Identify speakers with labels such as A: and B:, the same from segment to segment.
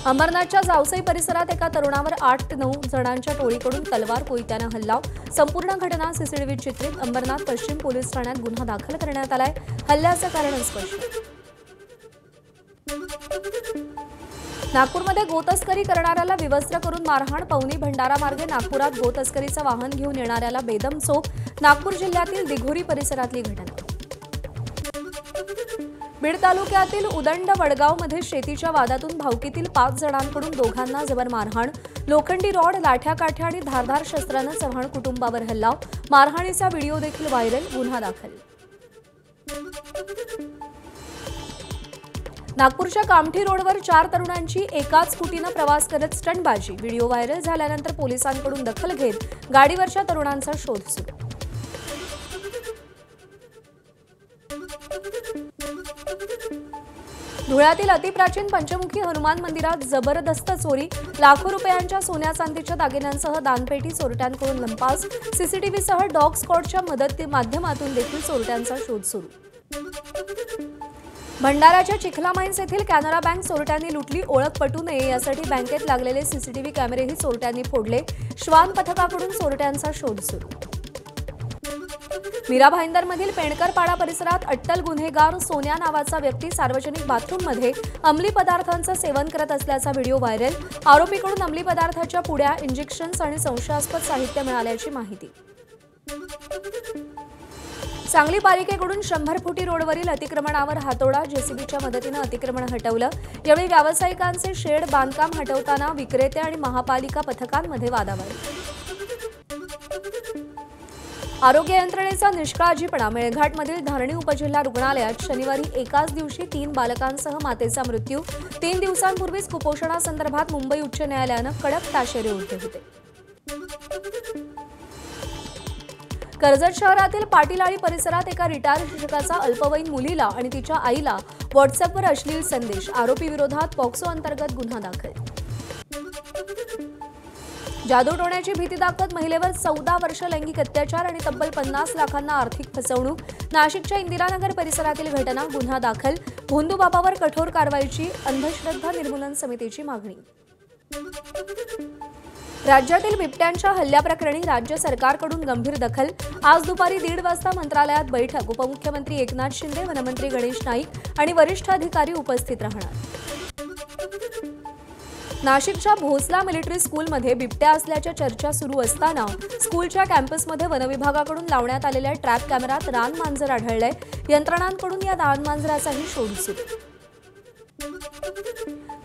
A: अंबरनाथच्या जावसई परिसरात एका तरुणावर 8 ते 9 जणांच्या टोळीकडून तलवार कोयत्याने हल्ला। संपूर्ण घटना सीसीटीव्हीत चित्रित। अंबरनाथ पश्चिम पोलीस ठाण्यात गुन्हा दाखल करण्यात आलाय। हल्ल्याचं कारण स्पष्ट। नागपूरमध्ये गोतस्करी करणाऱ्याला विवस्त्र करून मारहाण। पवनी भंडारा मार्गे नागपुरात गोतस्करीचं वाहन घेऊन येणाऱ्याला बेदम चोप। नागपूर जिल्ह्यातील दिघोरी परिसरातली घटना। बीड तालुक्यातील उदंड वडगावमध्ये शेतीच्या वादातून भावकीतील 5 जणांकडून दोघांना जबर मारहाण। लोखंडी रॉड, लाठ्या काठ्या आणि धारदार शस्त्रानं चव्हाण कुटुंबावर हल्ला। मारहाणीचा व्हिडिओ देखील व्हायरल। गुन्हा दाखल। नागपूरच्या कामठी रोडवर 4 तरुणांची एकाच स्कूटीनं प्रवास करत स्टंटबाजी। व्हिडिओ व्हायरल झाल्यानंतर पोलिसांकडून दखल घेत गाडीवरच्या तरुणांचा शोध सुरू। धुळ्यातील अतिप्राचीन पंचमुखी हनुमान मंदिरात जबरदस्त चोरी। लाखो रुपयांच्या सोन्या चांदीच्या दागिन्यांसह दानपेटी चोरट्यांकडून लंपास। सीसीटीव्हीसह डॉग स्क्वॉडच्या माध्यमातून देखील चोरट्यांचा शोध सुरू। भंडाराच्या चिखला माइन्स येथील कॅनरा बँक चोरट्यांनी लुटली। ओळख पटू नये यासाठी बँकेत लागलेले सीसीटीव्ही कॅमेरेही चोरट्यांनी फोडले। श्वान पथकाकडून चोरट्यांचा शोध सुरू। मीरा भाईंदरमधील पेणकरपाडा परिसरात अट्टल गुन्हेगार सोन्या नावाचा व्यक्ती सार्वजनिक बाथरूममध्ये अंमली पदार्थांचं सेवन करत असल्याचा व्हिडिओ व्हायरल। आरोपीकडून अंमली पदार्थाच्या पुड्या, इंजेक्शन्स आणि संशयास्पद साहित्य मिळाल्याची माहिती। सांगली पालिकेकडून 100 फुटी रोडवरील अतिक्रमणावर हातोडा। जेसीबीच्या मदतीनं अतिक्रमण हटवलं। यावेळी व्यावसायिकांचे शेड बांधकाम हटवताना विक्रेते आणि महापालिका पथकांमध्ये वादावादी। आरोग्य यंत्रणेचा निष्काळजीपणा। मेळघाटमधील धारणी उपजिल्हा रुग्णालयात शनिवारी एकाच दिवशी 3 बालकांसह मातेचा मृत्यू। 3 दिवसांपूर्वीच कुपोषणासंदर्भात मुंबई उच्च न्यायालयानं कडक ताशेरे ओढले होते। कर्जत शहरातील पाटीलाळी परिसरात एका रिटायर शिक्षकाचा अल्पवयीन मुलीला आणि तिच्या आईला व्हॉट्सअपवर अश्लील संदेश। आरोपी विरोधात पॉक्सो अंतर्गत गुन्हा दाखल। जादूटोण्याची भीती दाखवत महिलेवर 14 वर्ष लैंगिक अत्याचार आणि तब्बल 50 लाखांना आर्थिक फसवणूक। नाशिकच्या इंदिरानगर परिसरातील घटना। गुन्हा दाखल। भोंदूबाबावर कठोर कारवाईची अंधश्रद्धा निर्मूलन समितीची मागणी। राज्यातील बिबट्यांच्या हल्ल्याप्रकरणी राज्य सरकारकडून गंभीर दखल। आज दुपारी 1:30 वाजता मंत्रालयात बैठक। उपमुख्यमंत्री एकनाथ शिंदे, वनमंत्री गणेश नाईक आणि वरिष्ठ अधिकारी उपस्थित राहणार। नाशिकच्या भोसला मिलिटरी स्कूलमध्ये बिबट्या असल्याच्या चर्चा सुरू असताना स्कूलच्या कॅम्पसमध्ये वनविभागाकडून लावण्यात आलेल्या ट्रॅप कॅमेऱ्यात रानमांजर आढळलंय। यंत्रणांकडून या रानमांजराचाही शोध सुरू।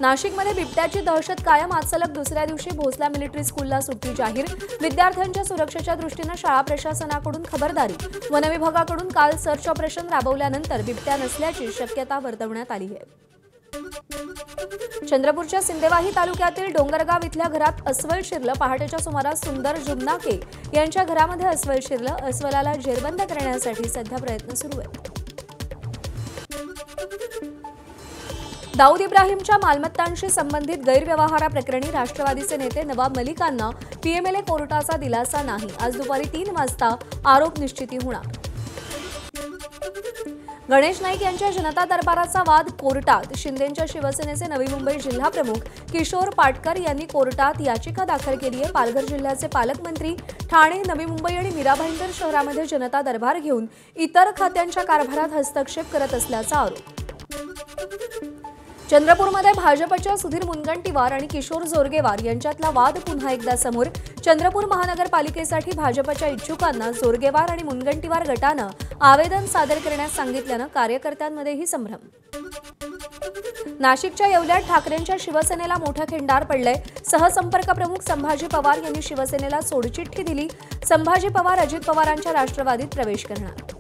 A: नाशिकमध्ये बिबट्याची दहशत कायम। आज सलग दुसऱ्या दिवशी भोसला मिलिटरी स्कूलला सुट्टी जाहीर। विद्यार्थ्यांच्या सुरक्षेच्या दृष्टीनं शाळा प्रशासनाकडून खबरदारी। वनविभागाकडून काल सर्च ऑपरेशन राबवल्यानंतर बिबट्या नसल्याची शक्यता वर्तवण्यात आली आहे। चंद्रपूरच्या सिंदेवाही तालुक्यातील डोंगरगाव इथल्या घरात अस्वल शिरलं। पहाटेच्या सुमारास सुंदर जुमनाके यांच्या घरामध्ये अस्वल शिरलं। अस्वलाला जेरबंद करण्यासाठी सध्या प्रयत्न सुरू आहेत। दाऊद इब्राहिमच्या मालमत्तांशी संबंधित गैरव्यवहाराप्रकरणी राष्ट्रवादीचे नेते नवाब मलिकांना पीएमएलए कोर्टाचा दिलासा नाही। आज दुपारी 3 वाजता आरोप निश्चिती होणार। गणेश नाईक यांच्या जनता दरबाराचा वाद कोर्टात। शिंदेंच्या शिवसेनेचे नवी मुंबई जिल्हा प्रमुख किशोर पाटकर यांनी कोर्टात याचिका दाखल केली आहे। पालघर जिल्ह्याचे पालकमंत्री ठाणे, नवी मुंबई आणि मीरा भाईंदर शहरामध्ये जनता दरबार घेऊन इतर खात्यांच्या कारभारात हस्तक्षेप करत असल्याचा आरोप। चंद्रपूरमध्ये भाजपच्या सुधीर मुनगंटीवार आणि किशोर जोरगेवार यांच्यातला वाद पुन्हा एकदा समोर। चंद्रपूर महानगरपालिकेसाठी भाजपच्या इच्छुकांना जोरगेवार आणि मुनगंटीवार गटानं आवेदन सादर करण्यास सांगितल्यानं कार्यकर्त्यांमध्येही संभ्रम। नाशिकच्या येवल्यात ठाकरेंच्या शिवसेनेला मोठं खिंडार पडलंय। सहसंपर्क प्रमुख संभाजी पवार यांनी शिवसेनेला सोडचिठ्ठी दिली। संभाजी पवार अजित पवारांच्या राष्ट्रवादीत प्रवेश करणार।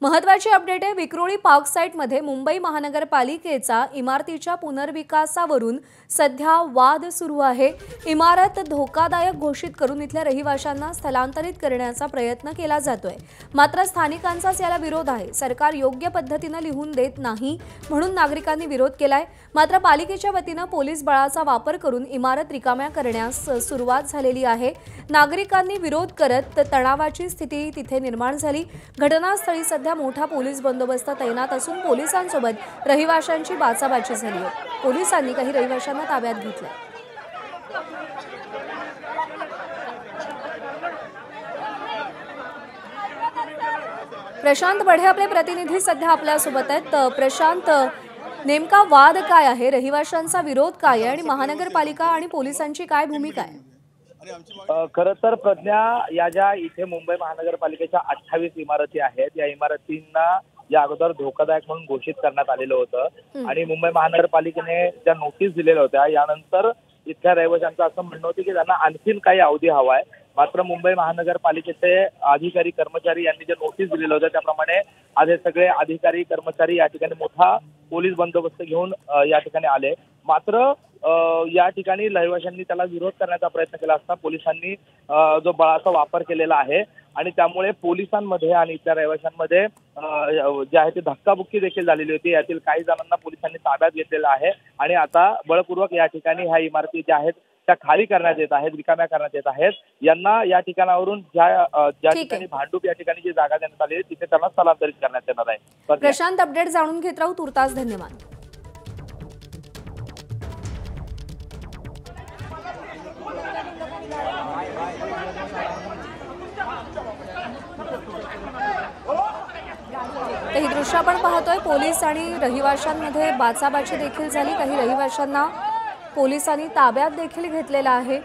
A: महत्त्वाची अपडेट आहे। विक्रोळी पार्क साइटमध्ये मुंबई महानगरपालिकेचा इमारतीच्या पुनर्विकासावरून सध्या वाद सुरू आहे। इमारत धोकादायक घोषित करून इथल्या रहिवाशांना स्थलांतरित करण्याचा प्रयत्न केला जातोय। मात्र स्थानिकांचाच याला विरोध आहे। सरकार योग्य पद्धतीने लिहून देत नाही म्हणून नागरिकांनी विरोध केलाय। मात्र पालिकेच्या वतीने पोलीस बळाचा वापर करून इमारत रिकाम्या करण्यास सुरुवात झालेली आहे। नागरिकांनी विरोध करत तणावाची स्थिती तिथे निर्माण झाली। घटनास्थळी सध्या सध्या मोठा पोलीस बंदोबस्त तैनात असून पोलिसांसोबत रहिवाशांची बाचाबाची झाली आहे। पोलिसांनी काही रहिवाशांना ताब्यात घेतले। प्रशांत बढे आपले प्रतिनिधी सध्या आपल्या सोबत आहेत। प्रशांत, नेमका वाद काय आहे, रहिवाशांचा विरोध काय आहे आणि महानगरपालिका आणि पोलिसांची काय भूमिका आहे?
B: खरं तर प्रज्ञा, या ज्या इथे मुंबई महानगरपालिकेच्या 28 इमारती आहेत, या इमारतींना या अगोदर धोकादायक म्हणून घोषित करण्यात आलेलं होतं आणि मुंबई महानगरपालिकेने ज्या नोटीस दिलेल्या होत्या यानंतर इथल्या रहिवाशांचं असं म्हणणं होतं की त्यांना आणखीन काही अवधी हवाय। मात्र मुंबई महानगरपालिकेचे अधिकारी कर्मचारी यांनी जे नोटीस दिलेलं होतं त्याप्रमाणे आज हे सगळे अधिकारी कर्मचारी या ठिकाणी मोठा पोलीस बंदोबस्त घेऊन या ठिकाणी आले। मात्र या ठिकाणी रहिवाशांनी त्याला विरोध करण्याचा प्रयत्न केला असता पोलिसांनी जो बळाचा वापर केलेला आहे आणि त्यामुळे पोलिसांमध्ये आणि इथल्या रहिवाशांमध्ये जे आहे ते धक्काबुक्की देखील झालेली होती। यातील काही जणांना पोलिसांनी ताब्यात घेतलेलं आहे आणि आता बळपूर्वक या ठिकाणी ह्या इमारती ज्या आहेत त्या खाली करण्यात येत आहेत, रिकाम्या करण्यात येत आहेत। यांना या ठिकाणावरून ज्या ठिकाणी भांडूप या ठिकाणी जी जागा देण्यात आली तिथे त्यांना स्थलांतरित करण्यात येणार आहे।
A: प्रशांत, अपडेट जाणून घेत राहू, तुर्तास धन्यवाद। ही दृश्य आपण पाहतोय, पोलीस आणि रहिवाशांमध्ये बाचाबाची देखील झाली। काही रहिवाशांना पोलिसांनी ताब्यात देखील घेतलेला आहे।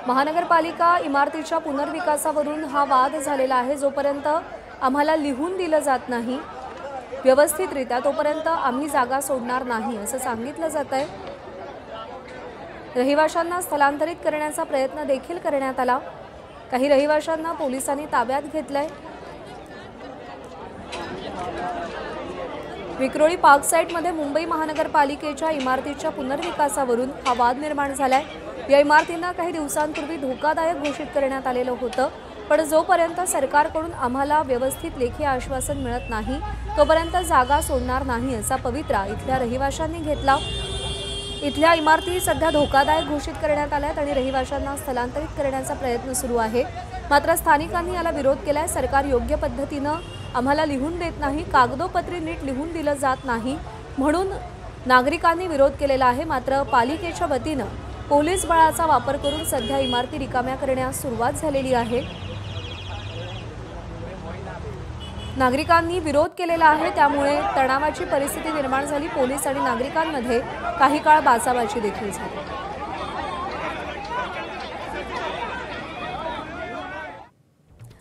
A: महानगरपालिका इमारतीच्या पुनर्विकासावरून हा वाद झालेला आहे। जोपर्यंत आम्हाला लिहून दिलं जात नाही व्यवस्थितरित्या तोपर्यंत आम्ही जागा सोडणार नाही असं सांगितलं जात आहे। रहिवाशांना स्थलांतरित करण्याचा प्रयत्न देखील करण्यात आला। काही रहिवाशांना पोलिसांनी ताब्यात घेतलंय। विक्रोळी पार्क साइटमध्ये मुंबई महानगरपालिकेच्या इमारतीच्या पुनर्विकासावरून हा वाद निर्माण झालाय। या इमारतींना काही दिवसांपूर्वी धोकादायक घोषित करण्यात आलेलं होतं, पण जोपर्यंत सरकारकडून आम्हाला व्यवस्थित लेखी आश्वासन मिळत नाही तोपर्यंत जागा सोडणार नाही असा पवित्रा इथल्या रहिवाशांनी घेतला। इथल्या इमारती सध्या धोकादायक घोषित करण्यात आल्यात आणि रहिवाशांना स्थलांतरित करण्याचा प्रयत्न सुरू आहे। मात्र स्थानिकांनी याला विरोध केलाय। सरकार योग्य पद्धतीनं आम्हाला लिहून देत नाही, कागदोपत्री नीट लिहून दिलं जात नाही म्हणून नागरिकांनी विरोध केलेला आहे। मात्र पालिकेच्या वतीनं पोलीस बळाचा वापर करून सध्या इमारती रिकाम्या करण्यास सुरुवात झालेली आहे। नागरिकांनी विरोध केलेला आहे, त्यामुळे तणावाची परिस्थिती निर्माण झाली। पोलीस आणि नागरिकांमध्ये काही काळ बाचाबाची देखील झाली।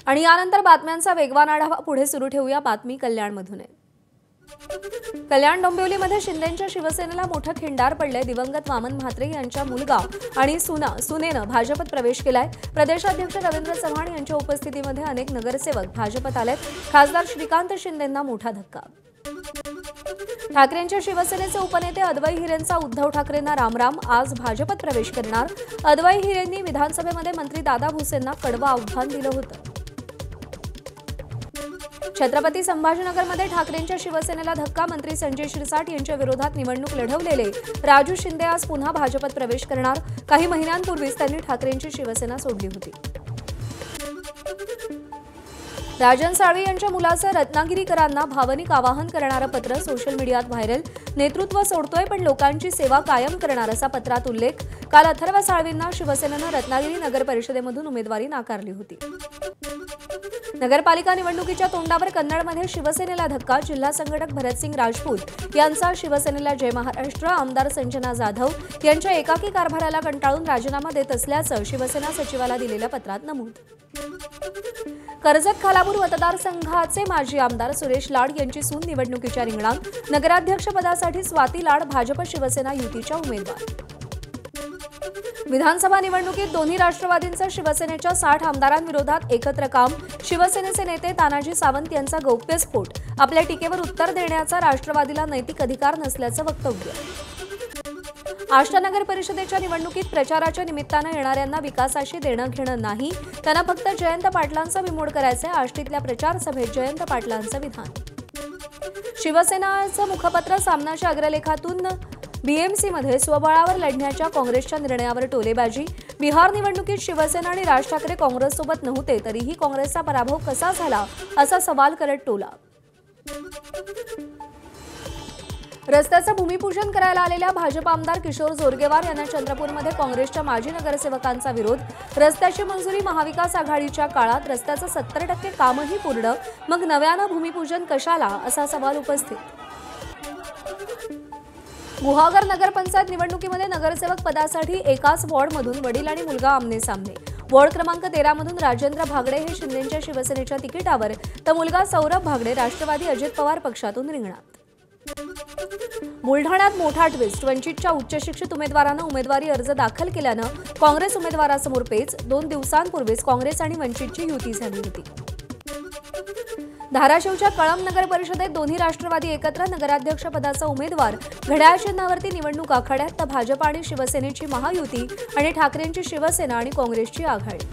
A: आणि यानंतर बातम्यांचा वेगवान आढावा पुढे सुरू ठेवूया। बातमी कल्याणमधून आहे। कल्याण डोंबिवलीमध्ये शिंदेंच्या शिवसेनेला मोठं खिंडार पडलंय। दिवंगत वामन म्हात्रे यांच्या मुलगा आणि सुनेनं भाजपत प्रवेश केलाय। प्रदेशाध्यक्ष रवींद्र चव्हाण यांच्या उपस्थितीमध्ये अनेक नगरसेवक भाजपत आलेत। खासदार श्रीकांत शिंदेंना मोठा धक्का। ठाकरेंच्या शिवसेनेचे उपनेते अद्वै हिरेंचा उद्धव ठाकरेंना रामराम, आज भाजपत प्रवेश करणार। अद्वै हिरेंनी विधानसभेमध्ये मंत्री दादा भुसेंना कडवं आव्हान दिलं होतं। छत्रपती संभाजीनगरमध्ये ठाकरेंच्या शिवसेनेला धक्का। मंत्री संजय शिरसाट यांच्या विरोधात निवडणूक लढवलेले राजू शिंदे आज पुन्हा भाजपत प्रवेश करणार। काही महिन्यांपूर्वीच त्यांनी ठाकरेंची शिवसेना सोडली होती। राजन साळवी यांच्या मुलाचं रत्नागिरीकरांना भावनिक आवाहन करणारं पत्र सोशल मीडियात व्हायरल। नेतृत्व सोडतोय पण लोकांची सेवा कायम करणार असा पत्रात उल्लेख। काल अथर्व साळवींना शिवसेनेनं रत्नागिरी नगर परिषदेमधून उमेदवारी नाकारली होती। नगरपालिका निवडणुकीच्या तोंडावर कन्नडमध्ये शिवसेनेला धक्का। जिल्हा संघटक भरतसिंग राजपूत यांचा शिवसेनेला जय महाराष्ट्र। आमदार संजना जाधव यांच्या एकाकी कारभाराला कंटाळून राजीनामा देत असल्याचं शिवसेना सचिवाला दिलेल्या पत्रात नमूद। कर्जत खालापूर मतदारसंघाचे माजी आमदार सुरेश लाड यांची सून निवडणुकीच्या रिंगणात। नगराध्यक्षपदासाठी स्वाती लाड भाजप शिवसेना युतीच्या उमेदवार। विधानसभा निवडणुकीत दोन्ही राष्ट्रवादींचा शिवसेनेच्या 60 आमदारांविरोधात एकत्र काम। शिवसेनेचे नेते तानाजी सावंत यांचा गौप्यस्फोट। आपल्या टीकेवर उत्तर देण्याचा राष्ट्रवादीला नैतिक अधिकार नसल्याचं वक्तव्य। आष्टा नगर परिषदेच्या निवडणुकीत प्रचाराच्या निमित्तानं येणाऱ्यांना विकासाशी देणं घेणं नाही, त्यांना फक्त जयंत पाटलांचा विमोड करायचा आहे। आष्टीतल्या प्रचार सभेत जयंत पाटलांचं विधान। शिवसेनाचं मुखपत्र सामनाच्या अग्रलेखातून बीएमसीमध्ये स्वबळावर लढण्याच्या काँग्रेसच्या निर्णयावर टोलेबाजी। बिहार निवडणुकीत शिवसेना आणि राज ठाकरे काँग्रेससोबत नव्हते तरीही काँग्रेसचा पराभव कसा झाला असा सवाल करत टोला. रस्त्याचं भूमिपूजन करायला आलेल्या भाजप आमदार किशोर जोरगेवार यांना चंद्रपूरमध्ये काँग्रेसच्या माजी नगरसेवकांचा विरोध. रस्त्याची मंजुरी महाविकास आघाडीच्या काळात, रस्त्याचं 70% कामही पूर्ण, मग नव्यानं भूमिपूजन कशाला असा सवाल उपस्थित. गुहागर नगरपंचायत निवडणुकीमध्ये नगरसेवक पदासाठी एकाच वॉर्डमधून वडील आणि मुलगा आमने सामने. वॉर्ड क्रमांक 13 मधून राजेंद्र भागडे हे शिंदेच्या शिवसेनेच्या तिकिटावर, तर मुलगा सौरभ भागडे राष्ट्रवादी अजित पवार पक्षातून रिंगणात. बुलढाण्यात मोठा ट्विस्ट. वंचितच्या उच्चशिक्षित उमेदवारानं उमेदवारी अर्ज दाखल केल्यानं काँग्रेस उमेदवारासमोर पेच. 2 दिवसांपूर्वीच काँग्रेस आणि वंचितची युती झाली होती. धाराशिवच्या कळंब नगर परिषदेत दोन्ही राष्ट्रवादी एकत्र. नगराध्यक्ष पदाचा उमेदवार घड्याळ चिन्हावरती निवडणूक आखाड्यात, तर भाजप आणि शिवसेनेची महायुती आणि ठाकरेंची शिवसेना आणि काँग्रेसची आघाडी.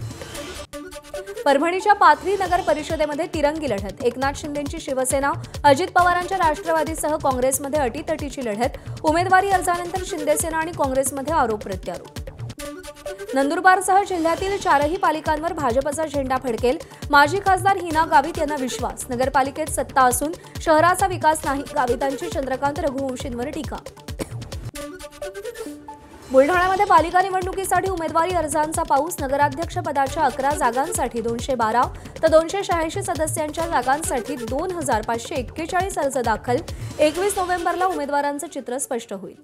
A: परभणीच्या पाथरी नगर परिषदेमध्ये तिरंगी लढत. एकनाथ शिंदेंची शिवसेना, अजित पवारांच्या राष्ट्रवादीसह काँग्रेसमध्ये अटीतटीची लढत. उमेदवारी अर्जानंतर शिंदेसेना आणि काँग्रेसमध्ये आरोप प्रत्यारोप. नंदुरबारसह जिल्ह्यातील 4ही पालिकांवर भाजपचा झेंडा फडकेल. माजी खासदार हिना गावित यांना विश्वास. नगरपालिकेत सत्ता असून शहराचा विकास नाही, गावितांची चंद्रकांत रघुवंशींवर टीका. बुलढाण्यामध्ये पालिका निवडणुकीसाठी उमेदवारी अर्जांचा पाऊस. नगराध्यक्ष पदाच्या 11 जागांसाठी 212 तर 286 सदस्यांच्या जागांसाठी 2541 अर्ज दाखल. 21 नोव्हेंबरला उमेदवारांचं चित्र स्पष्ट होईल.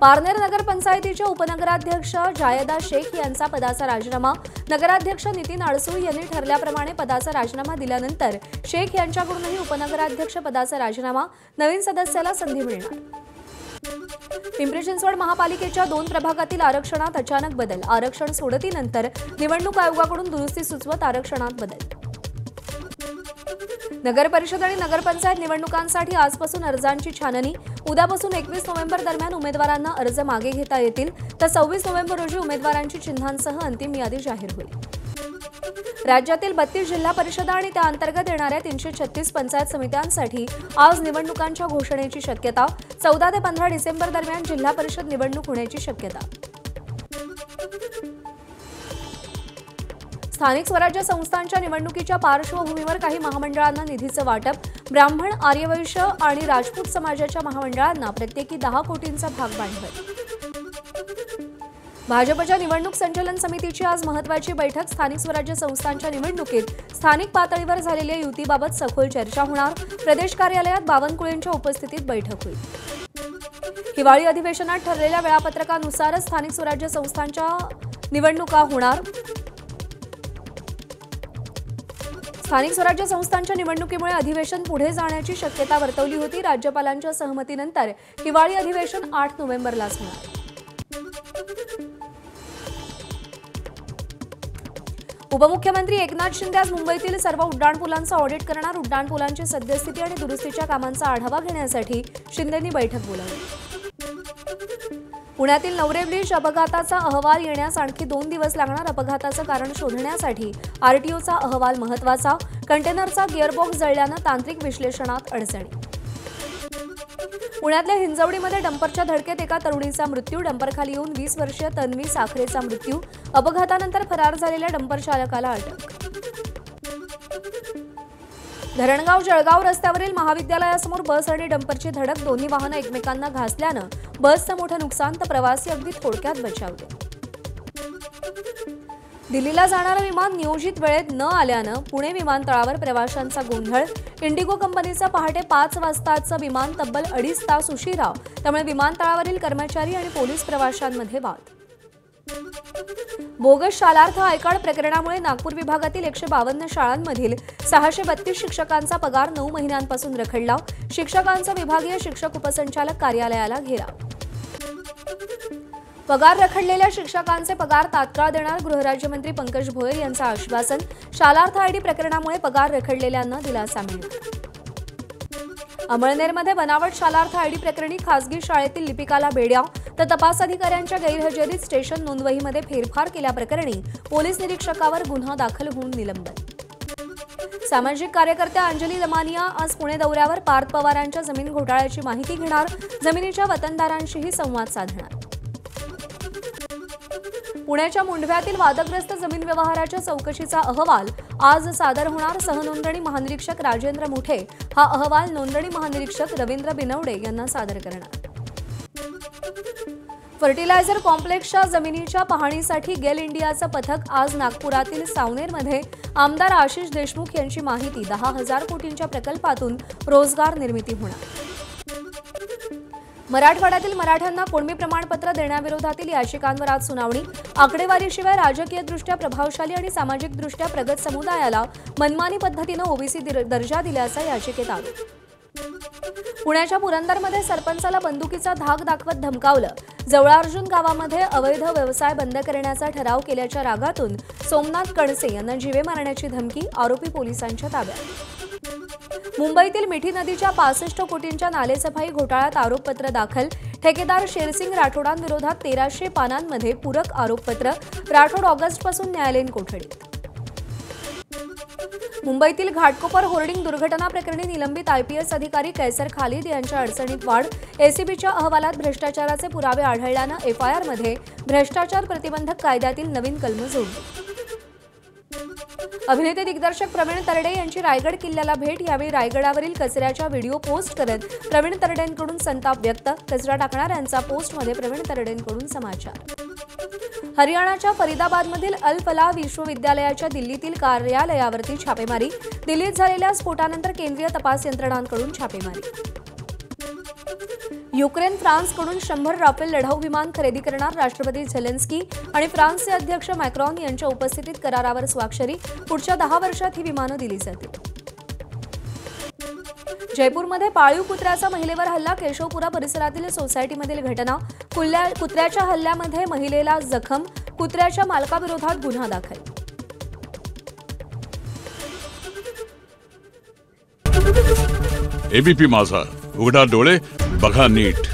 A: पारनेर नगरपंचायतीच्या उपनगराध्यक्ष जायदा शेख यांचा पदाचा राजीनामा. नगराध्यक्ष नितीन अडसूळ यांनी ठरल्याप्रमाणे पदाचा राजीनामा दिल्यानंतर शेख यांच्याकडूनही उपनगराध्यक्ष पदाचा राजीनामा. नवीन सदस्याला संधी मिळणार. पिंपरी चिंचवड महापालिकेच्या 2 प्रभागातील आरक्षणात अचानक बदल. आरक्षण सोडतीनंतर निवडणूक आयोगाकडून दुरुस्ती सुचवत आरक्षणात बदल. नगरपरिषद आणि नगरपंचायत निवडणुकांसाठी आजपासून अर्जांची छाननी. उद्यापासून 21 नोव्हेंबर दरम्यान उमेदवारांना अर्ज मागे घेता येतील, तर 26 नोव्हेंबर रोजी उमेदवारांची चिन्हांसह अंतिम यादी जाहीर होईल. राज्यातील 32 जिल्हा परिषदा आणि त्या अंतर्गत येणाऱ्या 336 पंचायत समित्यांसाठी आज निवडणुकांच्या घोषणेची शक्यता. 14 ते 15 डिसेंबर दरम्यान जिल्हा परिषद निवडणूक होण्याची शक्यता. स्थानिक स्वराज्य संस्थांच्या निवडणुकीच्या पार्श्वभूमीवर काही महामंडळांना निधीचं वाटप. ब्राह्मण, आर्यवैश्य आणि राजपूत समाजाच्या महामंडळांना प्रत्येकी 10 कोटींचा भाग भांडवल. भाजपच्या निवडणूक संचालन समितीची आज महत्त्वाची बैठक. स्थानिक स्वराज्य संस्थांच्या निवडणुकीत स्थानिक पातळीवर झालेल्या युतीबाबत सखोल चर्चा होणार. प्रदेश कार्यालयात बावनकुळेंच्या उपस्थितीत बैठक होईल. हिवाळी अधिवेशनात ठरलेल्या वेळापत्रकानुसारच स्थानिक स्वराज्य संस्थांच्या निवडणुका होणार. स्थानिक स्वराज्य संस्थांच्या निवडणुकीमुळे अधिवेशन पुढे जाण्याची शक्यता वर्तवली होती. राज्यपालांच्या सहमतीनंतर हिवाळी अधिवेशन 8 नोव्हेंबरलाच होणार. उपमुख्यमंत्री एकनाथ शिंदे आज मुंबईतील सर्व उड्डाणपुलांचं ऑडिट करणार. उड्डाणपुलांची सद्यस्थिती आणि दुरुस्तीच्या कामांचा आढावा घेण्यासाठी शिंदेंनी बैठक बोलावली. पुण्यातील नवरे ब्रिज अपघाताचा अहवाल येण्यास आणखी 2 दिवस लागणार. अपघाताचं कारण शोधण्यासाठी आरटीओचा अहवाल महत्त्वाचा. कंटेनरचा गिअरबॉक्स जळल्यानं तांत्रिक विश्लेषणात अडचणी. पुण्यातल्या हिंजवडीमध्ये डंपरच्या धडकेत एका तरुणीचा मृत्यू. डंपरखाली येऊन 20 वर्षीय तन्वी साखरेचा मृत्यू. अपघातानंतर फरार झालेल्या डंपर चालकाला अटक. धरणगाव जळगाव रस्त्यावरील महाविद्यालयासमोर बस आणि डंपरची धडक. दोन्ही वाहनं एकमेकांना घासल्यानं बसचं मोठं नुकसान, तर प्रवासी अगदी थोडक्यात बचावले. दिल्लीला जाणारं विमान नियोजित वेळेत न आल्यानं पुणे विमानतळावर प्रवाशांचा गोंधळ. इंडिगो कंपनीचं पहाटे 5 वाजताचं विमान तब्बल 2.5 तास उशिरा. त्यामुळे विमानतळावरील कर्मचारी आणि पोलीस प्रवाशांमध्ये वाद. बोगस शालार्थ आयकार्ड प्रकरणामुळे नागपूर विभागातील 152 शाळांमधील 632 शिक्षकांचा पगार 9 महिन्यांपासून रखडला. शिक्षकांचा विभागीय शिक्षक उपसंचालक कार्यालयाला घेराव. पगार रखडलेल्या शिक्षकांचे पगार तात्काळ देणार. गृहराज्यमंत्री पंकज भोयर यांचं आश्वासन. शालार्थ आयडी प्रकरणामुळे पगार रखडलेल्यांना दिलासा मिळणार. अमळनेरमध्ये बनावट शालार्थ आयडी प्रकरणी खासगी शाळेतील लिपिकाला बेड्या, तर तपास अधिकाऱ्यांच्या गैरहजेरीत स्टेशन नोंदवहीमध्ये फेरफार केल्याप्रकरणी पोलीस निरीक्षकावर गुन्हा दाखल होऊन निलंबन. सामाजिक कार्यकर्त्या अंजली दमानिया आज पुणे दौऱ्यावर पार्थ पवारांच्या जमीन घोटाळ्याची माहिती घेणार, जमिनीच्या वतनदारांशीही संवाद साधणार. पुण्याच्या मुंढव्यातील वादग्रस्त जमीन व्यवहाराच्या चौकशीचा अहवाल आज सादर होणार. सहनोंदणी महानिरीक्षक राजेंद्र मुठे हा अहवाल नोंदणी महानिरीक्षक रवींद्र बिनवडे यांना सादर करणार. फर्टिलायझर कॉम्प्लेक्सच्या जमिनीच्या पाहणीसाठी गेल इंडियाचं पथक आज नागपुरातील सावनेरमध्ये आमदार आशिष देशमुख यांची माहिती 10,000 कोटींच्या प्रकल्पातून रोजगार निर्मिती होणार. मराठवाड्यातील मराठ्यांना कुणबी प्रमाणपत्र देण्याविरोधातील याचिकांवर आज सुनावणी. आकडेवारीशिवाय राजकीयदृष्ट्या प्रभावशाली आणि सामाजिकदृष्ट्या प्रगत समुदायाला मनमानी पद्धतीनं ओबीसी दर्जा दिल्याचा याचिकेत आरोप. पुण्याच्या पुरंदरमध्ये सरपंचाला बंदुकीचा धाक दाखवत धमकावलं. जवळार्जुन गावामध्ये अवैध व्यवसाय बंद करण्याचा ठराव केल्याच्या रागातून सोमनाथ कणसे यांना जीवे मारण्याची धमकी. आरोपी पोलिसांच्या ताब्यात. मुंबईतील मिठी नदीच्या 65 कोटींच्या नालेसफाई घोटाळ्यात आरोपपत्र दाखल. ठेकेदार शेरसिंग राठोडांविरोधात 1300 पानांमध्ये पूरक आरोपपत्र. राठोड ऑगस्टपासून न्यायालयीन कोठडीत. मुंबईतील घाटकोपर होर्डिंग दुर्घटना प्रकरणी निलंबित आयपीएस अधिकारी कैसर खालिद यांच्या अडचणीत वाढ. एसीबीच्या अहवालात भ्रष्टाचाराचे पुरावे आढळल्यानं एफआयआरमध्ये भ्रष्टाचार प्रतिबंधक कायद्यातील नवीन कलम जोडली. अभिनेते दिग्दर्शक प्रवीण तरडे यांची रायगड किल्ल्याला भेट. यावेळी रायगडावरील कचऱ्याच्या व्हिडिओ पोस्ट करत प्रवीण तरडेंकडून संताप व्यक्त. कचरा टाकणाऱ्यांचा पोस्टमध्ये प्रवीण तरडेंकडून समाचार. हरियाणाच्या फरीदाबादमधील अल फलाह विश्वविद्यालयाच्या दिल्लीतील कार्यालयावरती छापेमारी. दिल्लीत झालेल्या स्फोटानंतर केंद्रीय तपास यंत्रणांकडून छापेमारी. युक्रेन फ्रान्सकडून 100 राफेल लढाऊ विमान खरेदी करणार. राष्ट्रपती झेलेन्स्की आणि फ्रान्सचे अध्यक्ष मॅक्रॉन यांच्या उपस्थितीत करारावर स्वाक्षरी. पुढच्या 10 वर्षात ही विमानं दिली जातील. जयपूरमध्ये पाळीव कुत्र्याचा महिलेवर हल्ला. केशवपुरा परिसरातील सोसायटीमधील घटना. कुत्र्याच्या हल्ल्यामध्ये महिलेला जखम. कुत्र्याच्या मालकाविरोधात गुन्हा दाखल.
C: एबीपी माझा, उघडा डोळे बघा नीट.